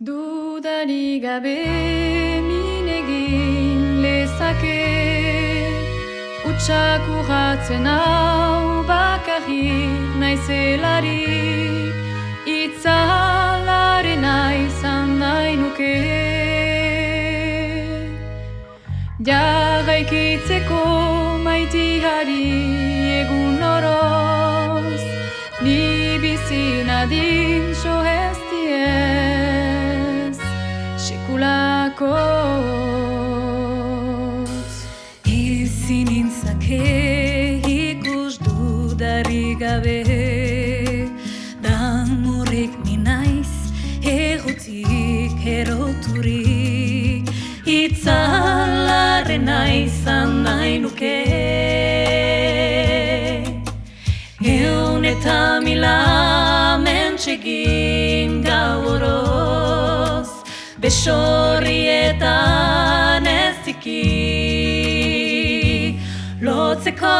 Dudarik gabe min egin lezake Utsak urratzen hau bakarrik naizelarik Itzalarena izan nahi nuke Jarraikitzeko maitiari egun oroz Ni bizi nadin soheztiez Sekulakotz Ezin nintzake ikus dudarik gabe Damurrik ni naiz errotik eroturik Itzalarena izan nahi nuke Eun eta mila mentxegin gau oroz Besorrietan ez ziki lotzeko